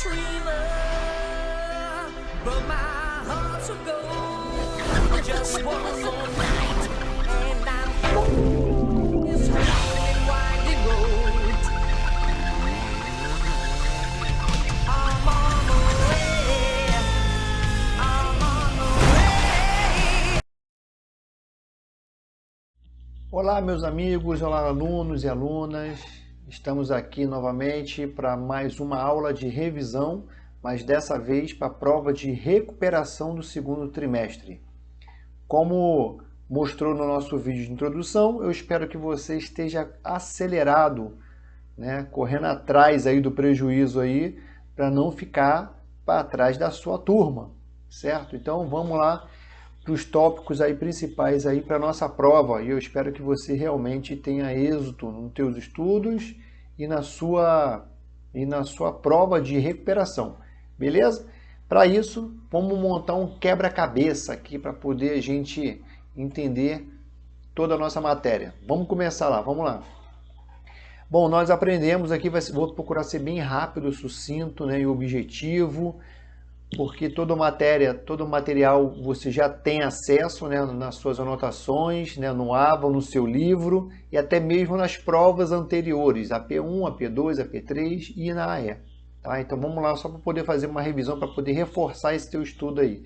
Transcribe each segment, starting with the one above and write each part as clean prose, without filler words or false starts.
dreamer, but my heart's of gold. Just one more night, and I'm this winding road. I'm on the way. I'm on the way. Olá, meus amigos, olá, alunos e alunas. Estamos aqui novamente para mais uma aula de revisão, mas dessa vez para a prova de recuperação do segundo trimestre. Como mostrou no nosso vídeo de introdução, eu espero que você esteja acelerado, né, correndo atrás aí do prejuízo aí, para não ficar para trás da sua turma, certo? Então vamos lá para os tópicos aí principais aí para nossa prova, e eu espero que você realmente tenha êxito nos teus estudos e na sua prova de recuperação, beleza? Para isso, vamos montar um quebra-cabeça aqui para poder a gente entender toda a nossa matéria. Vamos começar lá, vamos lá. Bom, nós aprendemos aqui, vou procurar ser bem rápido, sucinto, né, e objetivo, porque toda matéria, todo material você já tem acesso, né, nas suas anotações, né, no AVA, no seu livro e até mesmo nas provas anteriores, a P1, a P2, a P3 e na AE. Tá? Então vamos lá só para poder fazer uma revisão, para poder reforçar esse teu estudo aí.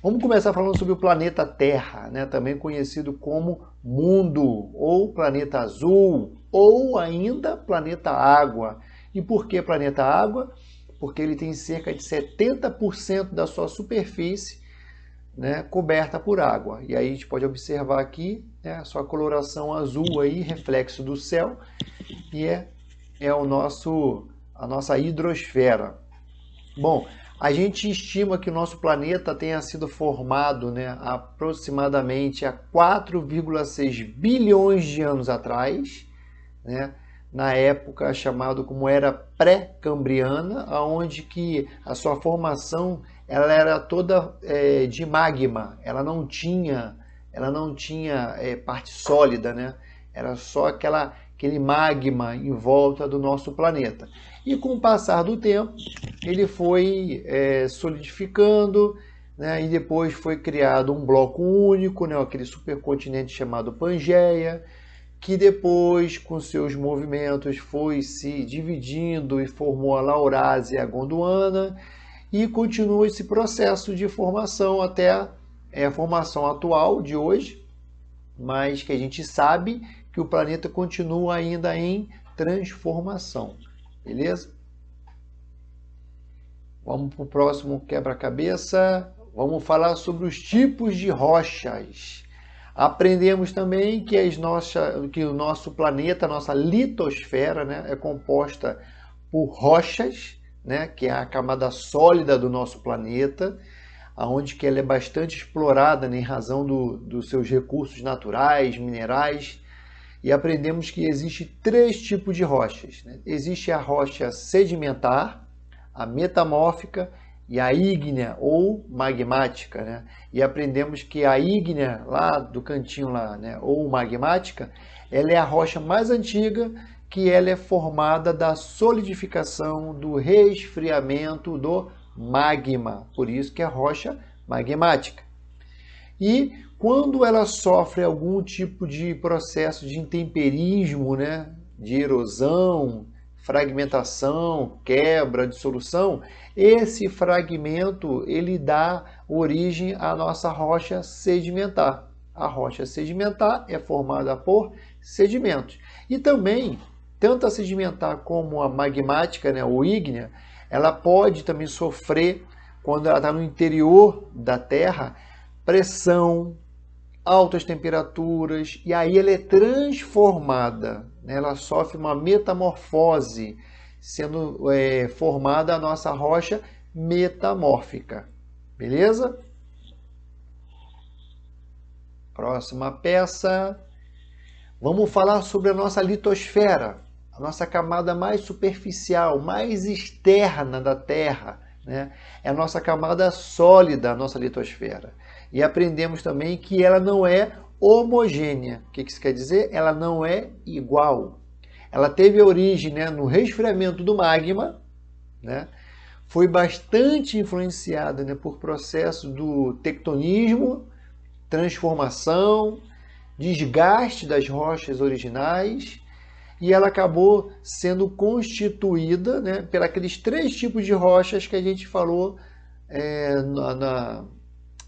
Vamos começar falando sobre o planeta Terra, né, também conhecido como mundo, ou planeta azul, ou ainda planeta água. E por que planeta água? Porque ele tem cerca de 70% da sua superfície, né, coberta por água. E aí a gente pode observar aqui, né, a sua coloração azul aí, reflexo do céu, e é a nossa hidrosfera. Bom, a gente estima que o nosso planeta tenha sido formado, né, aproximadamente há 4,6 bilhões de anos atrás, né, na época chamado como era pré-cambriana, onde que a sua formação ela era toda de magma, ela não tinha parte sólida, né? Era só aquele magma em volta do nosso planeta. E com o passar do tempo, ele foi solidificando, né? E depois foi criado um bloco único, né? Aquele supercontinente chamado Pangeia, que depois, com seus movimentos, foi se dividindo e formou a Laurásia e a Gondwana, e continua esse processo de formação até a formação atual de hoje, mas que a gente sabe que o planeta continua ainda em transformação, beleza? Vamos para o próximo quebra-cabeça. Vamos falar sobre os tipos de rochas. Aprendemos também que o nosso planeta, a nossa litosfera, né, é composta por rochas, né, que é a camada sólida do nosso planeta, onde que ela é bastante explorada, né, em razão dos seus recursos naturais, minerais. E aprendemos que existe 3 tipos de rochas, né? Existe a rocha sedimentar, a metamórfica e a ígnea ou magmática, né? E aprendemos que a ígnea, lá do cantinho lá, né, ou magmática, ela é a rocha mais antiga, que ela é formada da solidificação, do resfriamento do magma, por isso que é rocha magmática. E quando ela sofre algum tipo de processo de intemperismo, né, de erosão, fragmentação, quebra, dissolução, esse fragmento ele dá origem à nossa rocha sedimentar. A rocha sedimentar é formada por sedimentos. E também, tanto a sedimentar como a magmática, né, ou ígnea, ela pode também sofrer, quando ela está no interior da Terra, pressão, altas temperaturas, e aí ela é transformada, né? Ela sofre uma metamorfose, sendo formada a nossa rocha metamórfica. Beleza? Próxima peça. Vamos falar sobre a nossa litosfera, a nossa camada mais superficial, mais externa da Terra, né? É a nossa camada sólida, a nossa litosfera. E aprendemos também que ela não é homogênea. O que isso quer dizer? Ela não é igual. Ela teve origem, né, no resfriamento do magma, né, foi bastante influenciada, né, por processos do tectonismo, transformação, desgaste das rochas originais, e ela acabou sendo constituída, né, por aqueles 3 tipos de rochas que a gente falou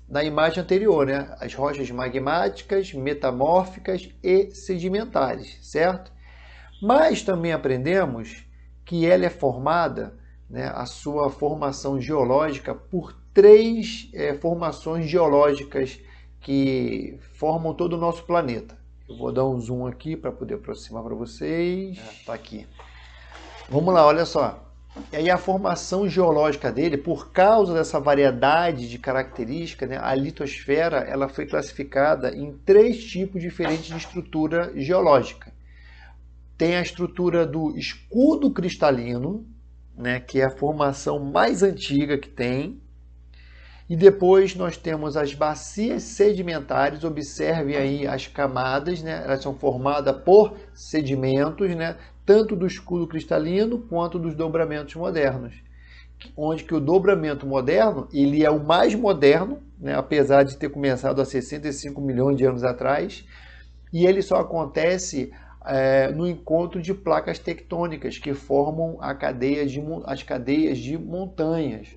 na imagem anterior, né? As rochas magmáticas, metamórficas e sedimentares, certo? Mas também aprendemos que ela é formada, né, a sua formação geológica, por 3 formações geológicas que formam todo o nosso planeta. Eu vou dar um zoom aqui para poder aproximar para vocês. Tá aqui. Vamos lá, olha só. E aí a formação geológica dele, por causa dessa variedade de características, né, a litosfera ela foi classificada em 3 tipos diferentes de estrutura geológica. Tem a estrutura do escudo cristalino, né, que é a formação mais antiga que tem. E depois nós temos as bacias sedimentares. Observe aí as camadas, né? Elas são formadas por sedimentos, né? Tanto do escudo cristalino quanto dos dobramentos modernos. Onde que o dobramento moderno, ele é o mais moderno, né? Apesar de ter começado há 65 milhões de anos atrás, e ele só acontece no encontro de placas tectônicas que formam as cadeias de montanhas.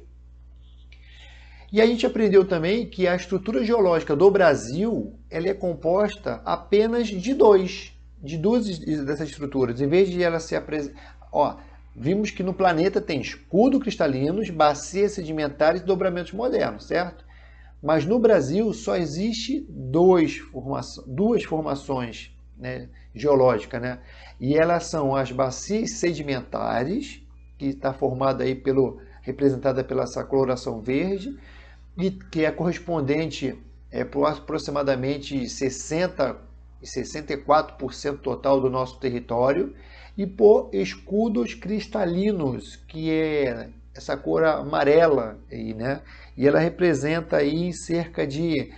E a gente aprendeu também que a estrutura geológica do Brasil ela é composta apenas de duas dessas estruturas. Em vez de ela se apresentar... Vimos que no planeta tem escudo cristalinos, bacias sedimentares e dobramentos modernos, certo? Mas no Brasil só existe duas formações, né, geológicas, né? E elas são as bacias sedimentares, que está formada aí representada pela essa coloração verde, e que é correspondente por aproximadamente 60% e 64% total do nosso território, e por escudos cristalinos, que é essa cor amarela aí, né? E ela representa aí cerca de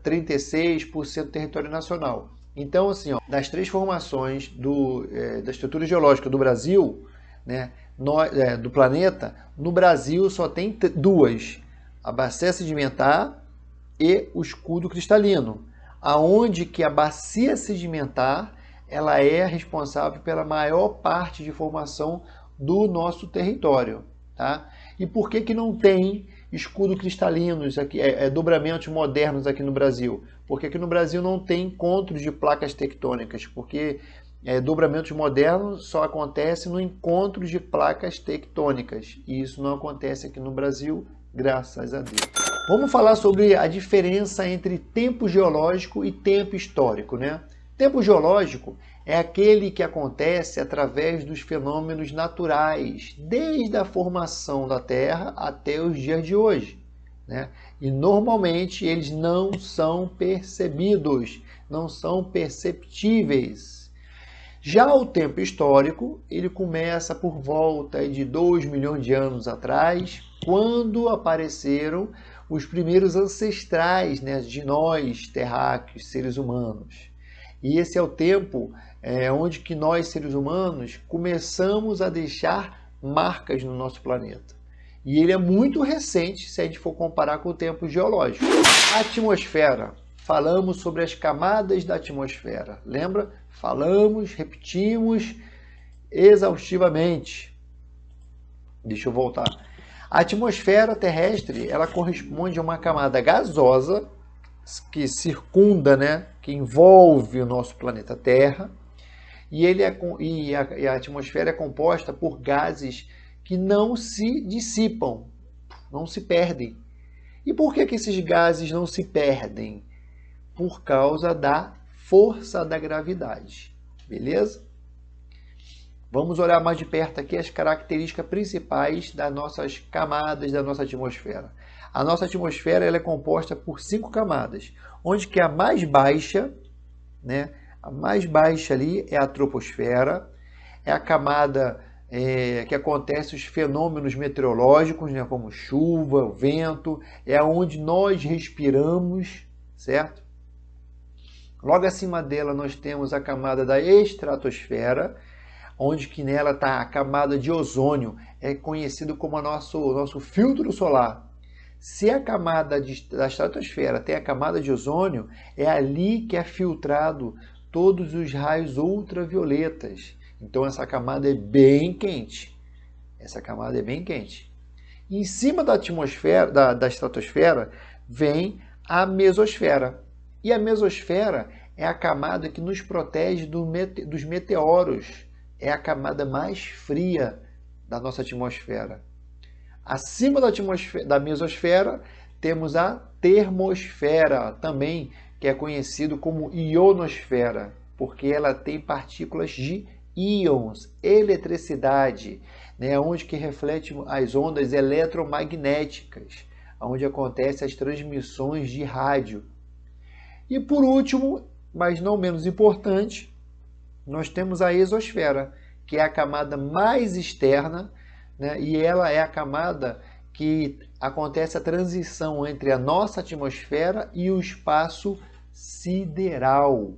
36% do território nacional. Então, assim, ó, das 3 formações da estrutura geológica do Brasil, né, do planeta, no Brasil só tem 2, a bacia sedimentar e o escudo cristalino, aonde que a bacia sedimentar ela é responsável pela maior parte de formação do nosso território, tá? E por que não tem escudo cristalinos aqui, dobramentos modernos aqui no Brasil? Porque aqui no Brasil não tem encontros de placas tectônicas, porque dobramentos modernos só acontece no encontro de placas tectônicas, e isso não acontece aqui no Brasil, graças a Deus. Vamos falar sobre a diferença entre tempo geológico e tempo histórico, né? Tempo geológico é aquele que acontece através dos fenômenos naturais, desde a formação da Terra até os dias de hoje, né? E normalmente eles não são percebidos, não são perceptíveis. Já o tempo histórico, ele começa por volta de 2 milhões de anos atrás, quando apareceram os primeiros ancestrais, né, de nós, terráqueos, seres humanos. E esse é o tempo onde que nós, seres humanos, começamos a deixar marcas no nosso planeta. E ele é muito recente se a gente for comparar com o tempo geológico. A atmosfera. Falamos sobre as camadas da atmosfera. Lembra? Falamos, repetimos exaustivamente. Deixa eu voltar. A atmosfera terrestre, ela corresponde a uma camada gasosa que circunda, né, que envolve o nosso planeta Terra, e a atmosfera é composta por gases que não se dissipam, não se perdem. E por que esses gases não se perdem? Por causa da força da gravidade, beleza? Vamos olhar mais de perto aqui as características principais das nossas camadas da nossa atmosfera. A nossa atmosfera ela é composta por 5 camadas, onde que a mais baixa, né, a mais baixa ali é a troposfera, é a camada que acontece os fenômenos meteorológicos, né, como chuva, vento, é onde nós respiramos, certo? Logo acima dela nós temos a camada da estratosfera, onde que nela está a camada de ozônio, é conhecido como o nosso filtro solar. Se a camada da estratosfera tem a camada de ozônio, é ali que é filtrado todos os raios ultravioletas. Então essa camada é bem quente. Essa camada é bem quente. Em cima da atmosfera, da estratosfera, vem a mesosfera. E a mesosfera é a camada que nos protege dos meteoros. É a camada mais fria da nossa atmosfera. Acima da mesosfera, temos a termosfera, também, que é conhecido como ionosfera, porque ela tem partículas de íons, eletricidade, né, onde que reflete as ondas eletromagnéticas, onde acontecem as transmissões de rádio. E por último, mas não menos importante, nós temos a exosfera, que é a camada mais externa, né? E ela é a camada que acontece a transição entre a nossa atmosfera e o espaço sideral,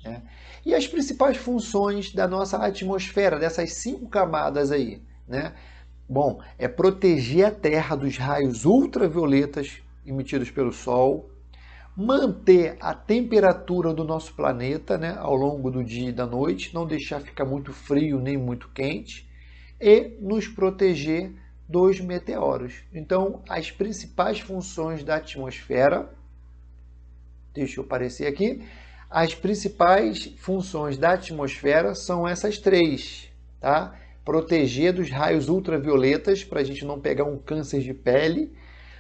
né? E as principais funções da nossa atmosfera, dessas 5 camadas aí, né? Bom, é proteger a Terra dos raios ultravioletas emitidos pelo Sol, manter a temperatura do nosso planeta, né, ao longo do dia e da noite, não deixar ficar muito frio nem muito quente, e nos proteger dos meteoros. Então, as principais funções da atmosfera, deixa eu aparecer aqui, as principais funções da atmosfera são essas 3, tá? Proteger dos raios ultravioletas, para a gente não pegar um câncer de pele,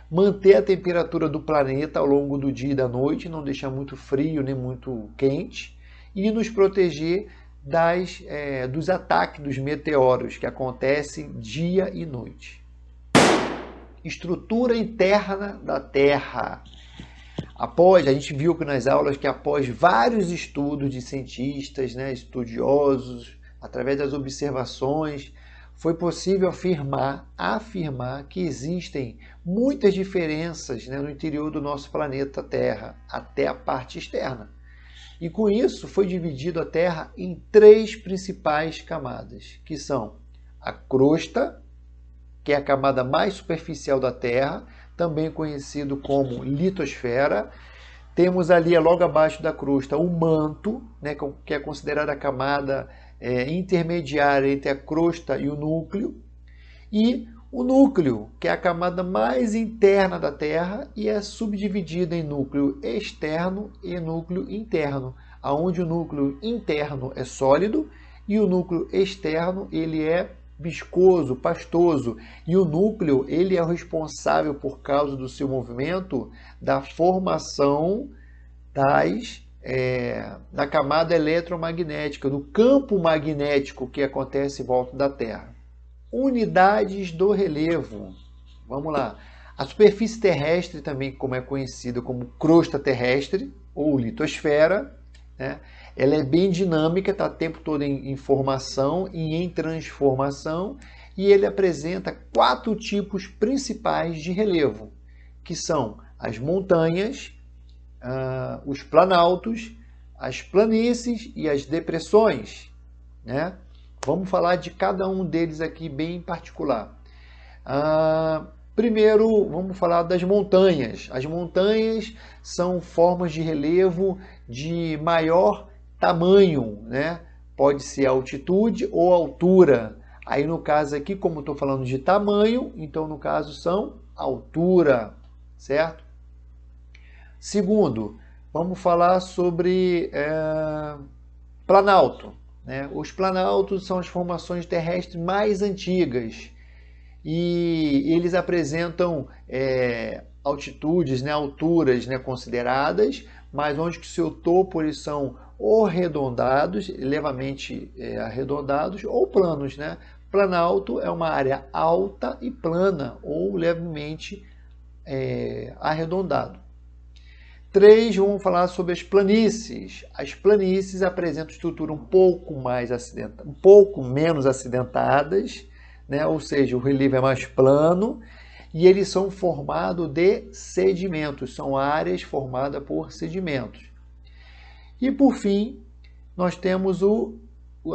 manter a temperatura do planeta ao longo do dia e da noite, não deixar muito frio nem muito quente, e nos proteger dos ataques dos meteoros que acontecem dia e noite. Estrutura interna da Terra. A gente viu que nas aulas que após vários estudos de cientistas, né, estudiosos, através das observações, foi possível afirmar que existem muitas diferenças, né, no interior do nosso planeta Terra, até a parte externa. E com isso foi dividido a Terra em 3 principais camadas, que são a crosta, que é a camada mais superficial da Terra, também conhecido como litosfera. Temos ali, logo abaixo da crosta, o manto, né, que é considerada a camada intermediária entre a crosta e o núcleo. E o núcleo, que é a camada mais interna da Terra e é subdividida em núcleo externo e núcleo interno, onde o núcleo interno é sólido e o núcleo externo ele é viscoso, pastoso, e o núcleo ele é o responsável, por causa do seu movimento, da formação da camada eletromagnética, do campo magnético que acontece em volta da Terra. Unidades do relevo. Vamos lá. A superfície terrestre, também como é conhecida como crosta terrestre ou litosfera, né? Ela é bem dinâmica, está o tempo todo em formação e em transformação, e ele apresenta 4 tipos principais de relevo, que são as montanhas, os planaltos, as planícies e as depressões, né? Vamos falar de cada um deles aqui bem em particular. Primeiro, vamos falar das montanhas. As montanhas são formas de relevo de maior tamanho, né? Pode ser altitude ou altura. Aí no caso aqui, como estou falando de tamanho, então no caso são altura, certo? Segundo, vamos falar sobre planalto, né? Os planaltos são as formações terrestres mais antigas e eles apresentam altitudes, né, alturas, né, consideradas, mas onde que seu topo eles são ou arredondados, levemente arredondados, ou planos, né? Planalto é uma área alta e plana ou levemente arredondado. 3, vamos falar sobre as planícies. As planícies apresentam estrutura um pouco menos acidentadas, né? Ou seja, o relevo é mais plano e eles são formados de sedimentos, são áreas formadas por sedimentos. E por fim, nós temos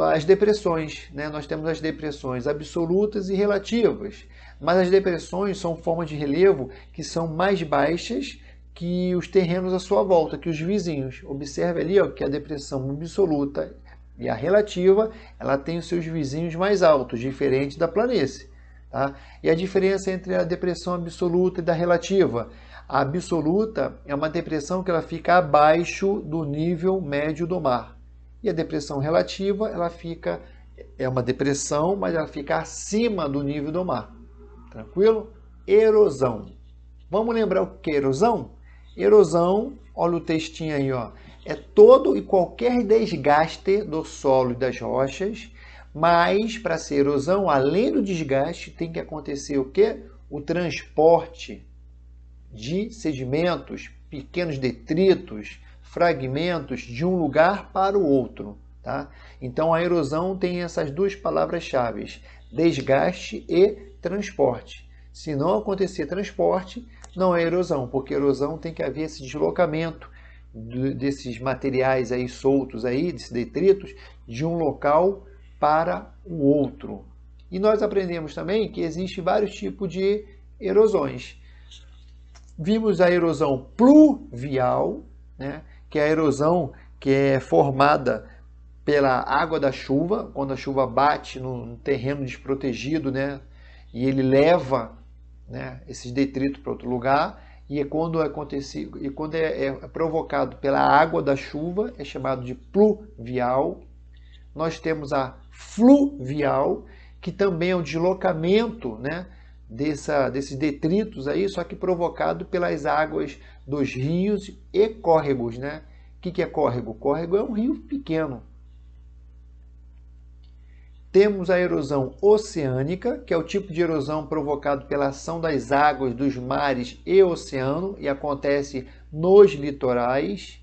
as depressões, né? Nós temos as depressões absolutas e relativas, mas as depressões são formas de relevo que são mais baixas que os terrenos à sua volta, que os vizinhos. Observe ali, ó, que a depressão absoluta e a relativa, ela tem os seus vizinhos mais altos, diferente da planície. Tá? E a diferença entre a depressão absoluta e da relativa? A absoluta é uma depressão que ela fica abaixo do nível médio do mar. E a depressão relativa, é uma depressão, mas ela fica acima do nível do mar. Tranquilo? Erosão. Vamos lembrar o que é erosão? Erosão, olha o textinho aí, ó. É todo e qualquer desgaste do solo e das rochas, mas para ser erosão, além do desgaste, tem que acontecer o quê? O transporte de sedimentos, pequenos detritos, fragmentos de um lugar para o outro. Tá? Então a erosão tem essas duas palavras-chave, desgaste e transporte. Se não acontecer transporte, não é erosão, porque erosão tem que haver esse deslocamento desses materiais aí soltos, aí, desses detritos, de um local para o outro. E nós aprendemos também que existem vários tipos de erosões. Vimos a erosão pluvial, né, que é a erosão que é formada pela água da chuva, quando a chuva bate no terreno desprotegido, né, e ele leva, né, esses detritos para outro lugar, e quando é provocado pela água da chuva, é chamado de pluvial. Nós temos a fluvial, que também é um deslocamento, né, desses detritos aí, só que provocado pelas águas dos rios e córregos, né? O que é córrego? Córrego é um rio pequeno. Temos a erosão oceânica, que é o tipo de erosão provocado pela ação das águas dos mares e oceano, e acontece nos litorais.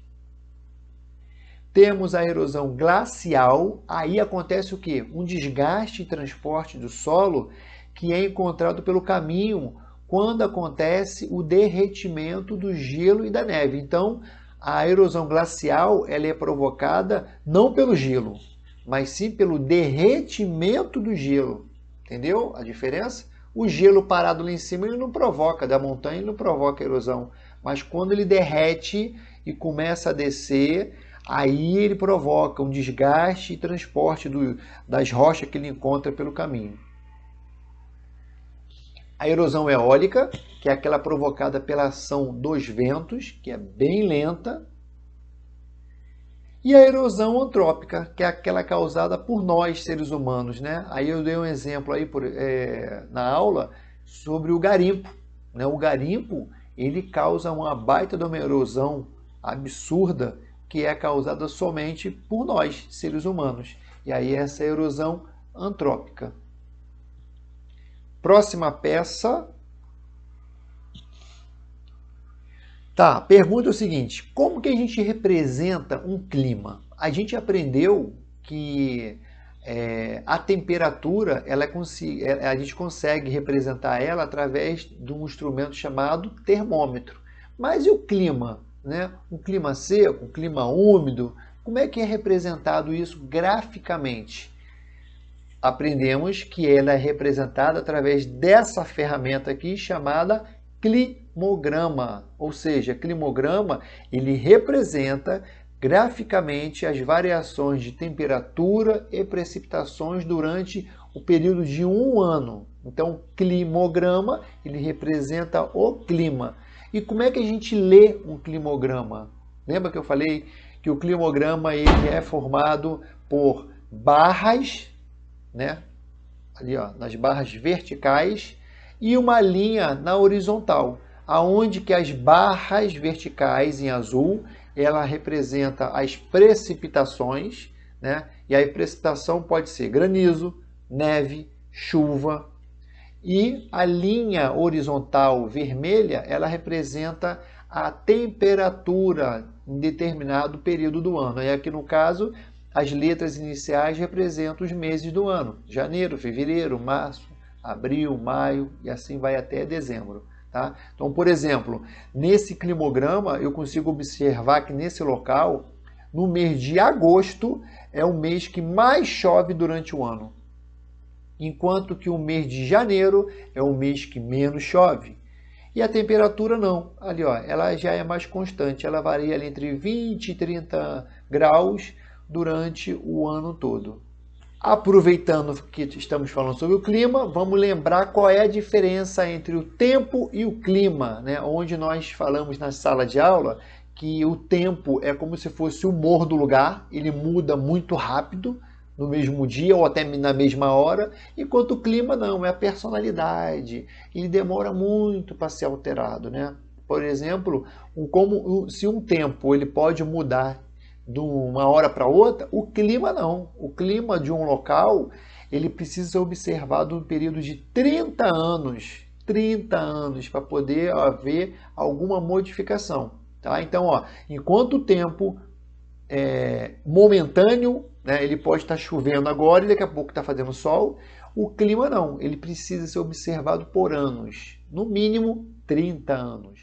Temos a erosão glacial, aí acontece o quê? Um desgaste e transporte do solo que é encontrado pelo caminho quando acontece o derretimento do gelo e da neve. Então, a erosão glacial ela é provocada não pelo gelo, mas sim pelo derretimento do gelo. Entendeu a diferença? O gelo parado lá em cima ele não provoca, da montanha ele não provoca erosão, mas quando ele derrete e começa a descer, aí ele provoca um desgaste e transporte das rochas que ele encontra pelo caminho. A erosão eólica, que é aquela provocada pela ação dos ventos, que é bem lenta. E a erosão antrópica, que é aquela causada por nós, seres humanos, né? Aí eu dei um exemplo aí na aula sobre o garimpo, né? O garimpo, ele causa uma baita de uma erosão absurda, que é causada somente por nós, seres humanos. E aí essa é a erosão antrópica. Próxima peça. Tá, a pergunta é o seguinte: como que a gente representa um clima? A gente aprendeu que a temperatura, a gente consegue representar ela através de um instrumento chamado termômetro. Mas e o clima? Né? Um clima seco, um clima úmido, como é que é representado isso graficamente? Aprendemos que ela é representada através dessa ferramenta aqui chamada climograma, ou seja, climograma ele representa graficamente as variações de temperatura e precipitações durante o período de um ano. Então, climograma ele representa o clima. E como é que a gente lê um climograma? Lembra que eu falei que o climograma ele é formado por barras, né? Ali, ó, nas barras verticais e uma linha na horizontal, aonde que as barras verticais em azul, ela representa as precipitações, né? E a precipitação pode ser granizo, neve, chuva. E a linha horizontal vermelha, ela representa a temperatura em determinado período do ano. E aqui no caso, as letras iniciais representam os meses do ano: janeiro, fevereiro, março, abril, maio e assim vai até dezembro. Tá? Então, por exemplo, nesse climograma eu consigo observar que nesse local no mês de agosto é o mês que mais chove durante o ano, enquanto que o mês de janeiro é o mês que menos chove. E a temperatura não, ali ó, ela já é mais constante, ela varia ali entre 20 e 30 graus durante o ano todo. Aproveitando que estamos falando sobre o clima, vamos lembrar qual é a diferença entre o tempo e o clima, né? Onde nós falamos na sala de aula que o tempo é como se fosse o humor do lugar, ele muda muito rápido, no mesmo dia ou até na mesma hora, enquanto o clima não, é a personalidade, ele demora muito para ser alterado, né? Por exemplo, se um tempo ele pode mudar de uma hora para outra, o clima não. O clima de um local, ele precisa ser observado no período de 30 anos para poder haver alguma modificação, tá? Então, ó, enquanto o tempo momentâneo, né, ele pode estar chovendo agora e daqui a pouco está fazendo sol. O clima não, ele precisa ser observado por anos, no mínimo 30 anos.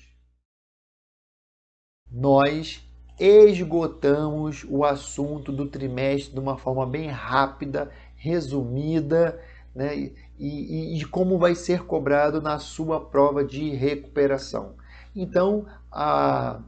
Nós esgotamos o assunto do trimestre de uma forma bem rápida, resumida, né, e como vai ser cobrado na sua prova de recuperação. Então, a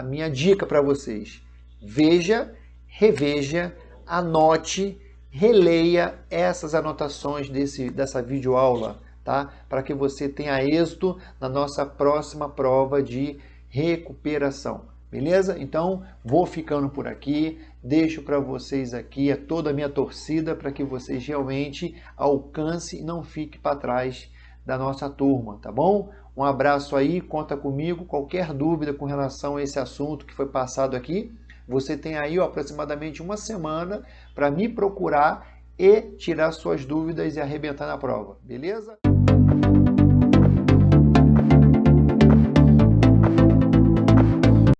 minha dica para vocês: veja, reveja, anote, releia essas anotações dessa videoaula, tá? Para que você tenha êxito na nossa próxima prova de recuperação. Beleza? Então, vou ficando por aqui, deixo para vocês aqui toda a minha torcida para que vocês realmente alcancem e não fiquem para trás da nossa turma, tá bom? Um abraço aí, conta comigo, qualquer dúvida com relação a esse assunto que foi passado aqui, você tem aí aproximadamente uma semana para me procurar e tirar suas dúvidas e arrebentar na prova, beleza?